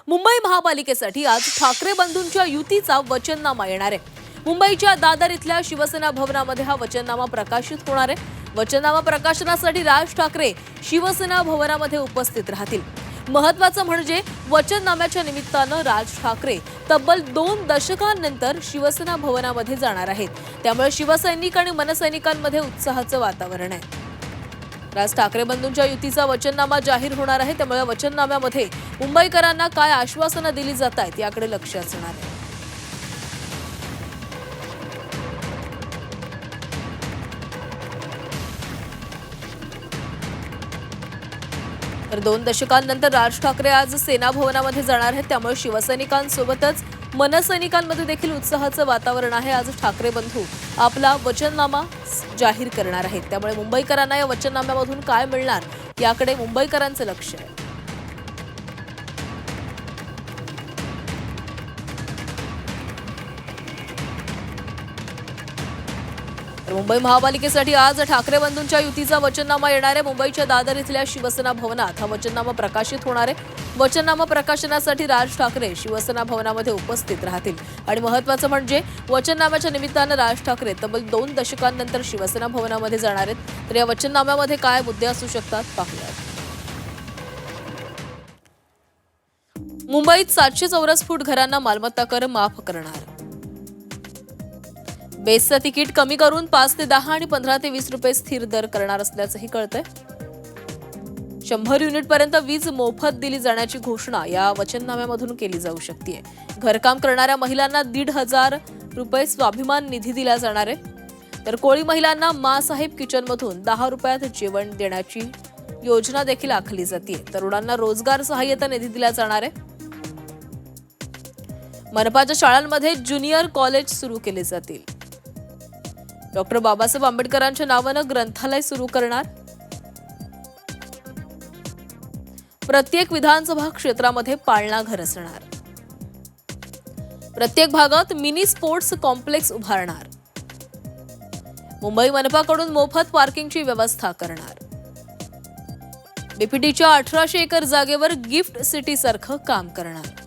मुंबई महापालिकेसाठी आज ठाकरे बंधूंच्या युतीचा वचननामा येणार आहे। मुंबईच्या दादर इथल्या शिवसेना भवनामध्ये हा वचननामा प्रकाशित होणार आहे। वचननामा प्रकाशनासाठी राज ठाकरे शिवसेना भवनामध्ये उपस्थित राहतील। महत्त्वाचं म्हणजे वचननाम्याच्या निमित्तानं राज ठाकरे तब्बल 2 दशकांनंतर शिवसेना भवनामध्ये जाणार आहेत। त्यामुळे शिवसैनिक आणि मनसैनिकांमध्ये उत्साहाचं वातावरण आहे। राज ठाकरे बंधूंच्या युतीचा वचननामा जाहीर होणार आहे। त्यामुळे वचननाम्यामध्ये मुंबईकरांना काय आश्वासनं दिली जात आहेत याकडे लक्ष असणार आहे। तर 2 दशकांनंतर राज ठाकरे आज सेना भवनामध्ये जाणार आहेत। त्यामुळे शिवसैनिकांसोबतच मनसैनिकांमध्ये देखील उत्साहाचं वातावरण आहे। आज ठाकरे बंधू आपला वचननामा जाहीर करणार आहेत। त्यामुळे मुंबईकरांना या वचननाम्यामधून काय मिळणार याकडे मुंबईकरांचं लक्ष आहे। मुंबई महापालिकेसाठी आज ठाकरे बंधूंच्या युतीचा वचननामा येणार आहे। मुंबईच्या दादर इथल्या शिवसेना भवनात हा वचननामा प्रकाशित होणार आहे। वचननामा प्रकाशनासाठी राज ठाकरे शिवसेना भवनामध्ये उपस्थित राहतील आणि महत्त्वाचं म्हणजे वचननाम्याच्या निमित्तानं राज ठाकरे तब्बल 2 दशकांनंतर शिवसेना भवनामध्ये जाणार आहेत। तर या वचननाम्यामध्ये काय मुद्दे असू शकतात पाहूयात। मुंबईत 700 चौरस फूट घरांना मालमत्ता कर माफ करणार। बेसचं तिकीट कमी करून 5 ते 10 आणि 15 ते 20 रुपये स्थिर दर करणार असल्याचंही कळतंय। 100 युनिटपर्यंत वीज मोफत दिली जाण्याची घोषणा या वचननाम्यामधून केली जाऊ शकते। घरकाम करणाऱ्या महिलांना 1,500 रुपये स्वाभिमान निधी दिला जाणार आहे। तर कोळी महिलांना माँसाहेब किचनमधून 10 रुपयात जेवण देण्याची योजना देखील आखली जाते। तरुणांना रोजगार सहाय्यता निधी दिला जाणार आहे। मनपाच्या शाळांमध्ये ज्युनियर कॉलेज सुरू केले जातील। डॉक्टर बाबासाहेब आंबेडकरांच्या नावानं ग्रंथालय सुरू करणार। प्रत्येक विधानसभा क्षेत्रामध्ये पाळणा घर असणार। प्रत्येक भागात मिनी स्पोर्ट्स कॉम्प्लेक्स उभारणार। मुंबई मनपाकडून मोफत पार्किंगची व्यवस्था करणार। बीपीटीच्या 1800 एकर जागेवर गिफ्ट सिटी सारखं काम करणार।